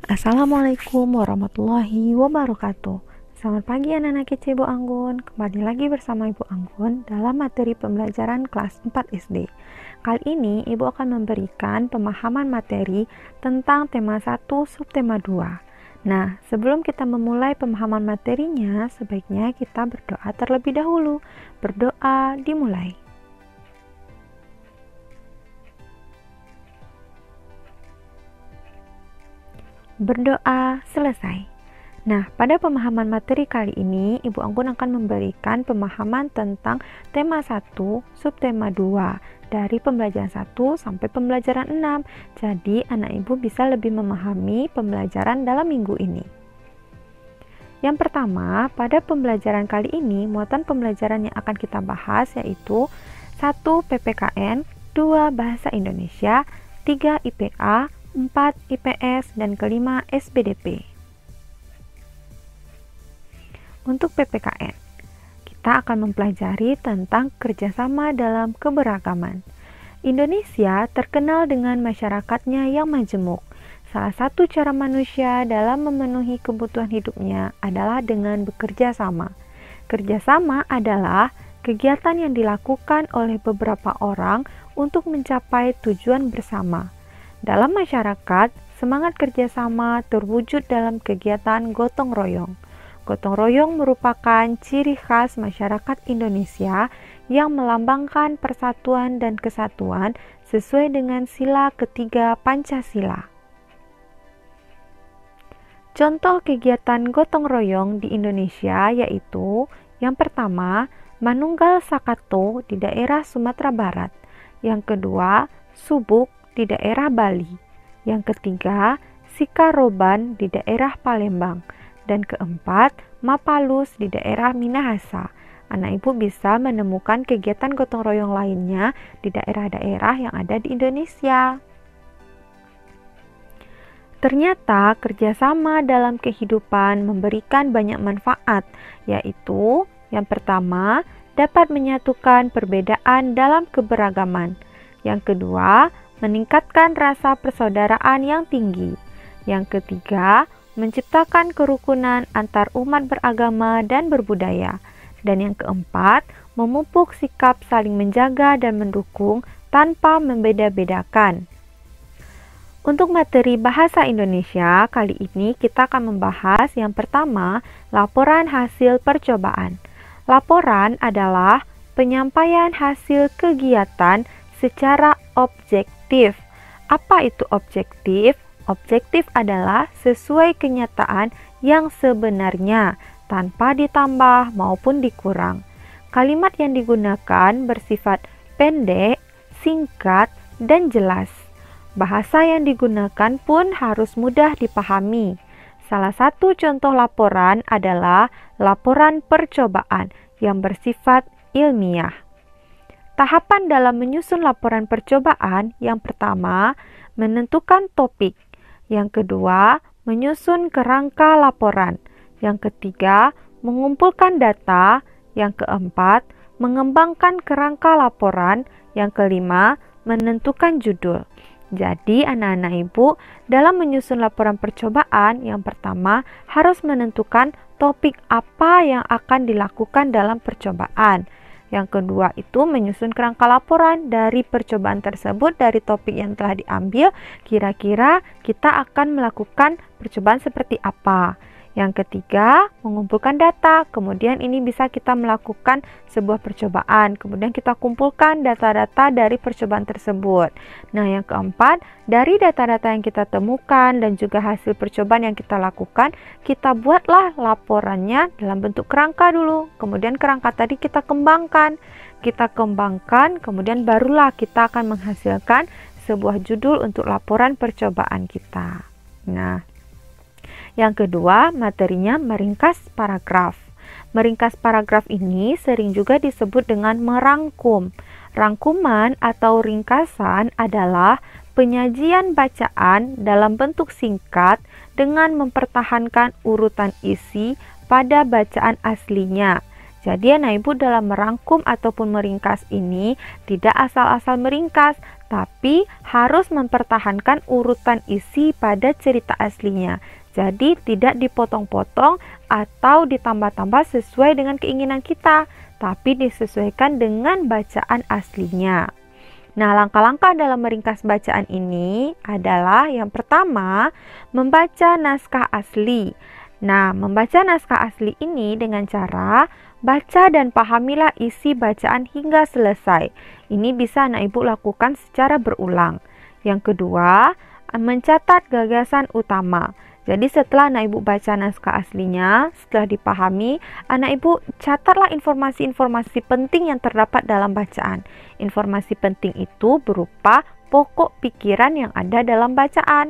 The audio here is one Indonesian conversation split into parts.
Assalamualaikum warahmatullahi wabarakatuh. Selamat pagi anak-anak kece Ibu Anggun. Kembali lagi bersama Ibu Anggun dalam materi pembelajaran kelas 4 SD. Kali ini Ibu akan memberikan pemahaman materi tentang tema 1 subtema 2. Nah, sebelum kita memulai pemahaman materinya, sebaiknya kita berdoa terlebih dahulu. Berdoa dimulai. Berdoa selesai. Nah, pada pemahaman materi kali ini, Ibu Anggun akan memberikan pemahaman tentang tema 1, subtema 2, dari pembelajaran 1 sampai pembelajaran 6. Jadi, anak Ibu bisa lebih memahami pembelajaran dalam minggu ini. Yang pertama, pada pembelajaran kali ini, muatan pembelajaran yang akan kita bahas yaitu 1. PPKN, 2. Bahasa Indonesia, 3. IPA, 4. IPS, dan kelima SBDP. Untuk PPKN, kita akan mempelajari tentang kerjasama dalam keberagaman. Indonesia terkenal dengan masyarakatnya yang majemuk. Salah satu cara manusia dalam memenuhi kebutuhan hidupnya adalah dengan bekerja sama. Kerjasama adalah kegiatan yang dilakukan oleh beberapa orang untuk mencapai tujuan bersama. Dalam masyarakat, semangat kerjasama terwujud dalam kegiatan gotong royong. Gotong royong merupakan ciri khas masyarakat Indonesia yang melambangkan persatuan dan kesatuan sesuai dengan sila ketiga Pancasila. Contoh kegiatan gotong royong di Indonesia yaitu yang pertama, Manunggal Sakato di daerah Sumatera Barat. Yang kedua, Subuk di daerah Bali. Yang ketiga, Sikaroban di daerah Palembang. Dan keempat, Mapalus di daerah Minahasa. Anak Ibu bisa menemukan kegiatan gotong royong lainnya di daerah-daerah yang ada di Indonesia. Ternyata kerjasama dalam kehidupan memberikan banyak manfaat, yaitu yang pertama, dapat menyatukan perbedaan dalam keberagaman. Yang kedua, meningkatkan rasa persaudaraan yang tinggi. Yang ketiga, menciptakan kerukunan antar umat beragama dan berbudaya. Dan yang keempat, memupuk sikap saling menjaga dan mendukung tanpa membeda-bedakan. Untuk materi bahasa Indonesia, kali ini kita akan membahas yang pertama, laporan hasil percobaan. Laporan adalah penyampaian hasil kegiatan secara objektif. Apa itu objektif? Objektif adalah sesuai kenyataan yang sebenarnya, tanpa ditambah maupun dikurang. Kalimat yang digunakan bersifat pendek, singkat, dan jelas. Bahasa yang digunakan pun harus mudah dipahami. Salah satu contoh laporan adalah laporan percobaan yang bersifat ilmiah. Tahapan dalam menyusun laporan percobaan yang pertama, menentukan topik. Yang kedua, menyusun kerangka laporan. Yang ketiga, mengumpulkan data. Yang keempat, mengembangkan kerangka laporan. Yang kelima, menentukan judul. Jadi, anak-anak Ibu, dalam menyusun laporan percobaan, yang pertama harus menentukan topik apa yang akan dilakukan dalam percobaan. Yang kedua itu menyusun kerangka laporan dari percobaan tersebut, dari topik yang telah diambil, kira-kira kita akan melakukan percobaan seperti apa. Yang ketiga, mengumpulkan data. Kemudian ini bisa kita melakukan sebuah percobaan. Kemudian kita kumpulkan data-data dari percobaan tersebut. Nah, yang keempat, dari data-data yang kita temukan dan juga hasil percobaan yang kita lakukan, kita buatlah laporannya dalam bentuk kerangka dulu. Kemudian kerangka tadi kita kembangkan. Kemudian barulah kita akan menghasilkan sebuah judul untuk laporan percobaan kita. Nah, yang kedua, materinya meringkas paragraf. Meringkas paragraf ini sering juga disebut dengan merangkum. Rangkuman atau ringkasan adalah penyajian bacaan dalam bentuk singkat dengan mempertahankan urutan isi pada bacaan aslinya. Jadi anak ibu dalam merangkum ataupun meringkas ini tidak asal-asal meringkas, tapi harus mempertahankan urutan isi pada cerita aslinya. Jadi tidak dipotong-potong atau ditambah-tambah sesuai dengan keinginan kita, tapi disesuaikan dengan bacaan aslinya. Nah, langkah-langkah dalam meringkas bacaan ini adalah yang pertama, membaca naskah asli. Nah, membaca naskah asli ini dengan cara baca dan pahamilah isi bacaan hingga selesai. Ini bisa anak ibu lakukan secara berulang. Yang kedua, mencatat gagasan utama. Jadi setelah anak ibu baca naskah aslinya, setelah dipahami, anak ibu catatlah informasi-informasi penting yang terdapat dalam bacaan. Informasi penting itu berupa pokok pikiran yang ada dalam bacaan.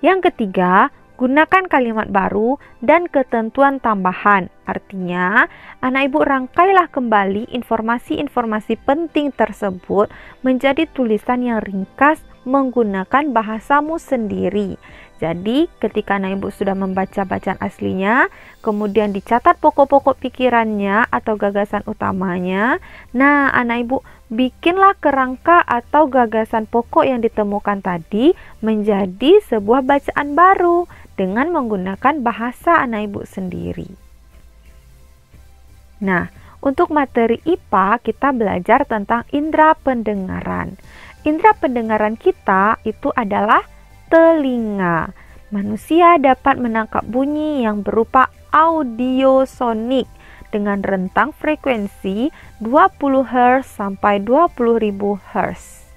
Yang ketiga, gunakan kalimat baru dan ketentuan tambahan. Artinya, anak ibu rangkailah kembali informasi-informasi penting tersebut menjadi tulisan yang ringkas menggunakan bahasamu sendiri. Jadi, ketika anak ibu sudah membaca bacaan aslinya, kemudian dicatat pokok-pokok pikirannya atau gagasan utamanya, nah anak ibu bikinlah kerangka atau gagasan pokok yang ditemukan tadi menjadi sebuah bacaan baru dengan menggunakan bahasa anak ibu sendiri. Nah, untuk materi IPA kita belajar tentang indera pendengaran. Indera pendengaran kita itu adalah telinga. Manusia dapat menangkap bunyi yang berupa audiosonik dengan rentang frekuensi 20 Hz sampai 20.000 Hz.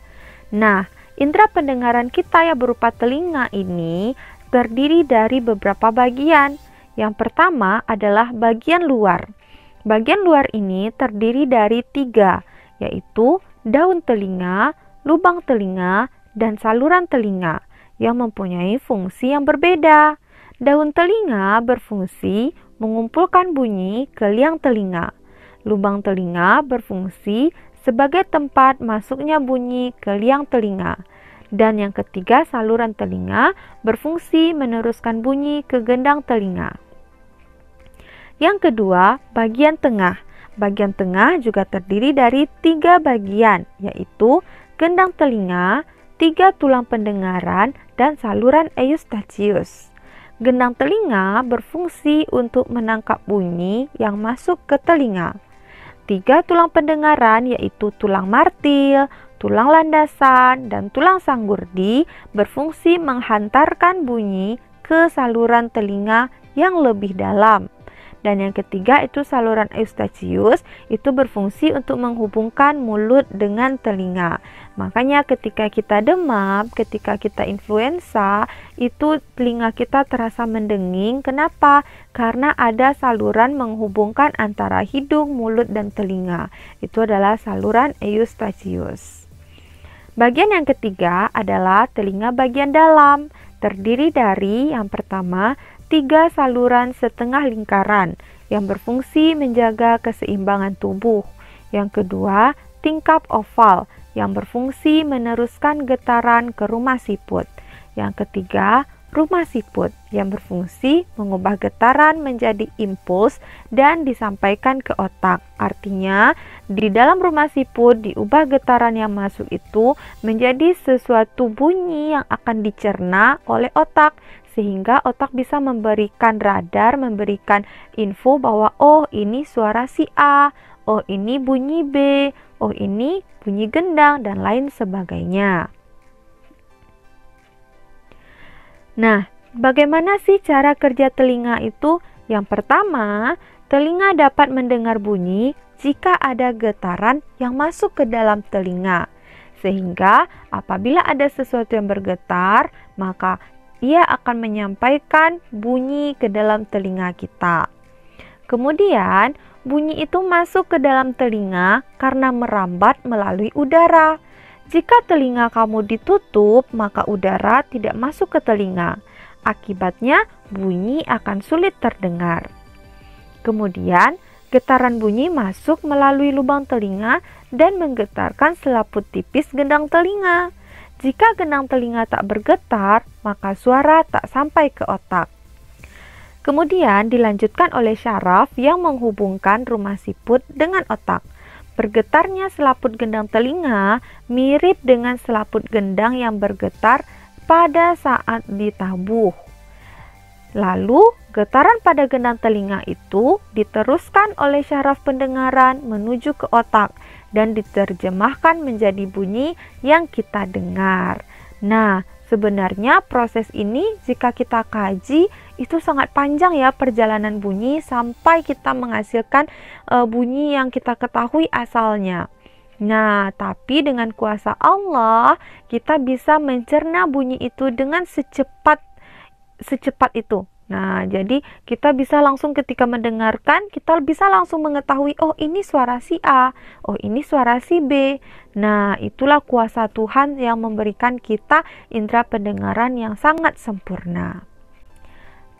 Nah, indera pendengaran kita yang berupa telinga ini terdiri dari beberapa bagian. Yang pertama adalah bagian luar. Bagian luar ini terdiri dari 3, yaitu daun telinga, lubang telinga, dan saluran telinga yang mempunyai fungsi yang berbeda. Daun telinga berfungsi mengumpulkan bunyi ke liang telinga. Lubang telinga berfungsi sebagai tempat masuknya bunyi ke liang telinga. Dan yang ketiga, saluran telinga berfungsi meneruskan bunyi ke gendang telinga. Yang kedua, bagian tengah. Bagian tengah juga terdiri dari 3 bagian, yaitu gendang telinga, 3 tulang pendengaran, dan saluran eustachius. Gendang telinga berfungsi untuk menangkap bunyi yang masuk ke telinga. 3 tulang pendengaran yaitu tulang martil, tulang landasan, dan tulang sanggurdi berfungsi menghantarkan bunyi ke saluran telinga yang lebih dalam. Dan yang ketiga itu saluran eustachius, itu berfungsi untuk menghubungkan mulut dengan telinga. Makanya ketika kita demam, ketika kita influenza, itu telinga kita terasa mendenging. Kenapa? Karena ada saluran menghubungkan antara hidung, mulut, dan telinga. Itu adalah saluran eustachius. Bagian yang ketiga adalah telinga bagian dalam. Terdiri dari yang pertama, 3 saluran setengah lingkaran yang berfungsi menjaga keseimbangan tubuh. Yang kedua, tingkap oval yang berfungsi meneruskan getaran ke rumah siput. Yang ketiga, rumah siput yang berfungsi mengubah getaran menjadi impuls dan disampaikan ke otak. Artinya, di dalam rumah siput diubah getaran yang masuk itu menjadi sesuatu bunyi yang akan dicerna oleh otak, sehingga otak bisa memberikan radar, memberikan info bahwa oh ini suara si A, oh ini bunyi B, oh ini bunyi gendang, dan lain sebagainya. Nah, bagaimana sih cara kerja telinga itu? Yang pertama, telinga dapat mendengar bunyi jika ada getaran yang masuk ke dalam telinga. Sehingga apabila ada sesuatu yang bergetar, maka ia akan menyampaikan bunyi ke dalam telinga kita. Kemudian, bunyi itu masuk ke dalam telinga karena merambat melalui udara. Jika telinga kamu ditutup, maka udara tidak masuk ke telinga. Akibatnya, bunyi akan sulit terdengar. Kemudian, getaran bunyi masuk melalui lubang telinga dan menggetarkan selaput tipis gendang telinga. Jika gendang telinga tak bergetar, maka suara tak sampai ke otak. Kemudian dilanjutkan oleh syaraf yang menghubungkan rumah siput dengan otak. Bergetarnya selaput gendang telinga mirip dengan selaput gendang yang bergetar pada saat ditabuh. Lalu, getaran pada gendang telinga itu diteruskan oleh syaraf pendengaran menuju ke otak dan diterjemahkan menjadi bunyi yang kita dengar. Nah, sebenarnya proses ini jika kita kaji itu sangat panjang ya perjalanan bunyi sampai kita menghasilkan bunyi yang kita ketahui asalnya. Nah, tapi dengan kuasa Allah kita bisa mencerna bunyi itu dengan secepat itu. Nah, jadi kita bisa langsung ketika mendengarkan, kita bisa langsung mengetahui, oh ini suara si A, oh ini suara si B. Nah, itulah kuasa Tuhan yang memberikan kita indera pendengaran yang sangat sempurna.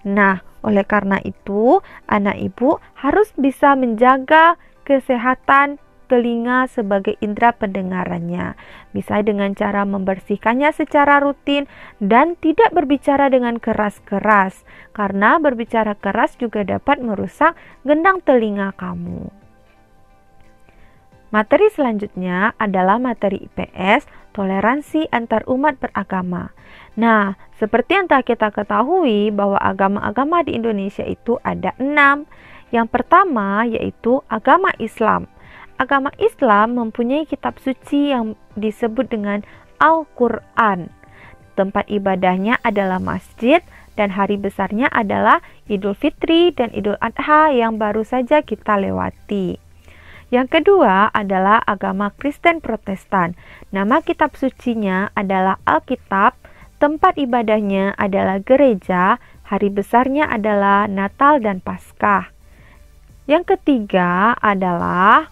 Nah, oleh karena itu, anak ibu harus bisa menjaga kesehatan telinga sebagai indera pendengarannya. Bisa dengan cara membersihkannya secara rutin dan tidak berbicara dengan keras-keras, karena berbicara keras juga dapat merusak gendang telinga kamu. Materi selanjutnya adalah materi IPS, toleransi antar umat beragama. Nah, seperti yang telah kita ketahui bahwa agama-agama di Indonesia itu ada 6. Yang pertama yaitu agama Islam. Agama Islam mempunyai kitab suci yang disebut dengan Al-Quran. Tempat ibadahnya adalah masjid dan hari besarnya adalah Idul Fitri dan Idul Adha yang baru saja kita lewati. Yang kedua adalah agama Kristen Protestan. Nama kitab sucinya adalah Alkitab, tempat ibadahnya adalah gereja, hari besarnya adalah Natal dan Paskah. Yang ketiga adalah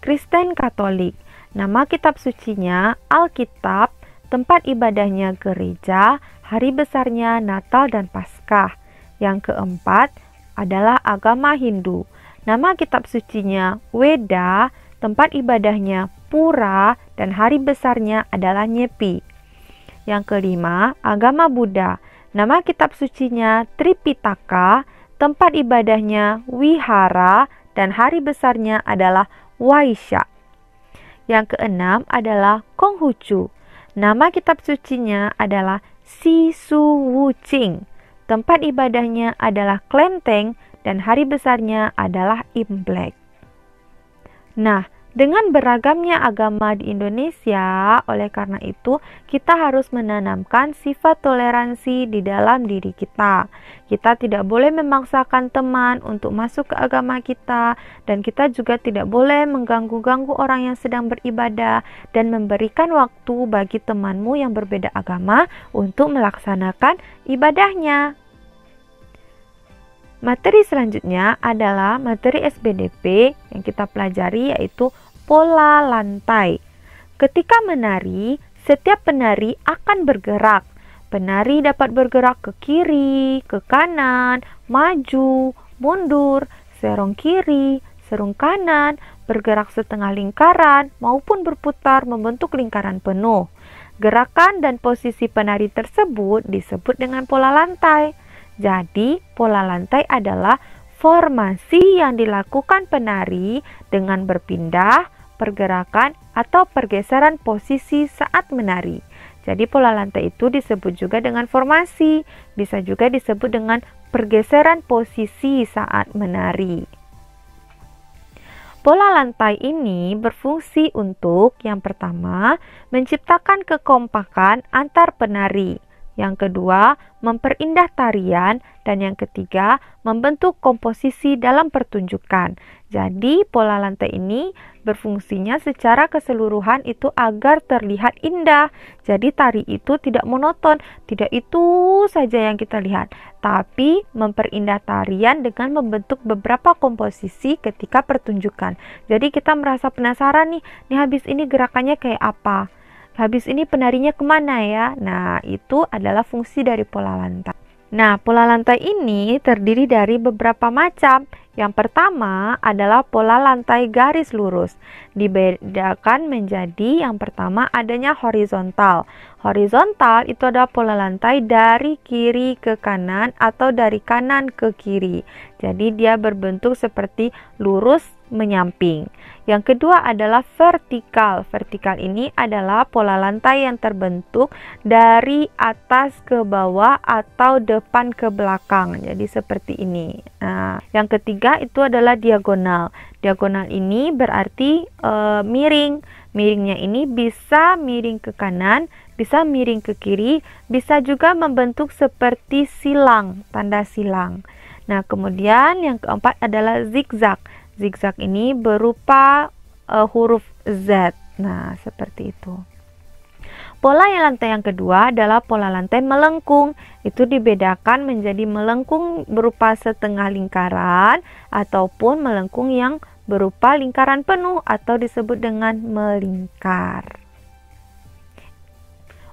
Kristen Katolik. Nama kitab sucinya Alkitab, tempat ibadahnya gereja, hari besarnya Natal dan Paskah. Yang keempat adalah agama Hindu. Nama kitab sucinya Weda, tempat ibadahnya Pura, dan hari besarnya adalah Nyepi. Yang kelima, agama Buddha. Nama kitab sucinya Tripitaka, tempat ibadahnya Wihara, dan hari besarnya adalah Waisya. Yang keenam adalah Konghucu. Nama kitab sucinya adalah Sisuwuching. Tempat ibadahnya adalah Klenteng dan hari besarnya adalah Imlek. Nah, dengan beragamnya agama di Indonesia, oleh karena itu kita harus menanamkan sifat toleransi di dalam diri kita. Kita tidak boleh memaksakan teman untuk masuk ke agama kita, dan kita juga tidak boleh mengganggu-ganggu orang yang sedang beribadah dan memberikan waktu bagi temanmu yang berbeda agama untuk melaksanakan ibadahnya. Materi selanjutnya adalah materi SBDP yang kita pelajari, yaitu pola lantai. Ketika menari, setiap penari akan bergerak. Penari dapat bergerak ke kiri, ke kanan, maju, mundur, serong kiri, serong kanan, bergerak setengah lingkaran, maupun berputar membentuk lingkaran penuh. Gerakan dan posisi penari tersebut disebut dengan pola lantai. Jadi, pola lantai adalah formasi yang dilakukan penari dengan berpindah, pergerakan, atau pergeseran posisi saat menari. Jadi, pola lantai itu disebut juga dengan formasi, bisa juga disebut dengan pergeseran posisi saat menari. Pola lantai ini berfungsi untuk yang pertama, menciptakan kekompakan antar penari. Yang kedua, memperindah tarian, dan yang ketiga, membentuk komposisi dalam pertunjukan. Jadi, pola lantai ini berfungsinya secara keseluruhan itu agar terlihat indah. Jadi, tari itu tidak monoton, tidak itu saja yang kita lihat, tapi memperindah tarian dengan membentuk beberapa komposisi ketika pertunjukan. Jadi, kita merasa penasaran nih habis ini gerakannya kayak apa? Habis ini penarinya kemana ya? Nah, itu adalah fungsi dari pola lantai. Nah, pola lantai ini terdiri dari beberapa macam. Yang pertama adalah pola lantai garis lurus. Dibedakan menjadi yang pertama adanya horizontal. Horizontal itu adalah pola lantai dari kiri ke kanan atau dari kanan ke kiri. Jadi dia berbentuk seperti lurus menyamping. Yang kedua adalah vertikal. Vertikal ini adalah pola lantai yang terbentuk dari atas ke bawah atau depan ke belakang. Jadi seperti ini. Nah, yang ketiga itu adalah diagonal. Diagonal ini berarti miring. Miringnya ini bisa miring ke kanan, bisa miring ke kiri, bisa juga membentuk seperti silang, tanda silang. Nah, kemudian yang keempat adalah zigzag. Zigzag ini berupa huruf Z. Nah, seperti itu. Pola lantai yang kedua adalah pola lantai melengkung. Itu dibedakan menjadi melengkung berupa setengah lingkaran ataupun melengkung yang berupa lingkaran penuh atau disebut dengan melingkar.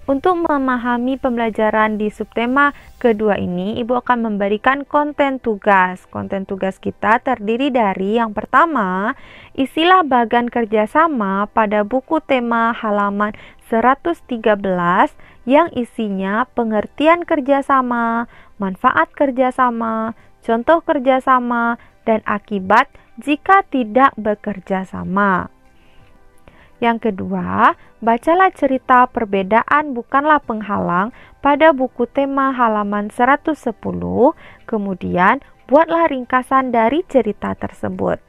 Untuk memahami pembelajaran di subtema kedua ini, Ibu akan memberikan konten tugas. Konten tugas kita terdiri dari yang pertama, isilah bagan kerjasama pada buku tema halaman 113 yang isinya pengertian kerjasama, manfaat kerjasama, contoh kerjasama, dan akibat jika tidak bekerja sama. Yang kedua, bacalah cerita Perbedaan Bukanlah Penghalang pada buku tema halaman 110, kemudian buatlah ringkasan dari cerita tersebut.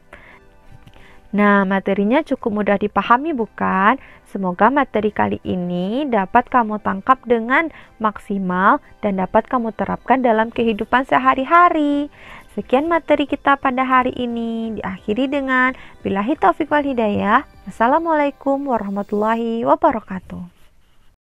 Nah, materinya cukup mudah dipahami bukan? Semoga materi kali ini dapat kamu tangkap dengan maksimal dan dapat kamu terapkan dalam kehidupan sehari-hari. Sekian materi kita pada hari ini, diakhiri dengan billahi taufiq wal hidayah. Wassalamualaikum warahmatullahi wabarakatuh.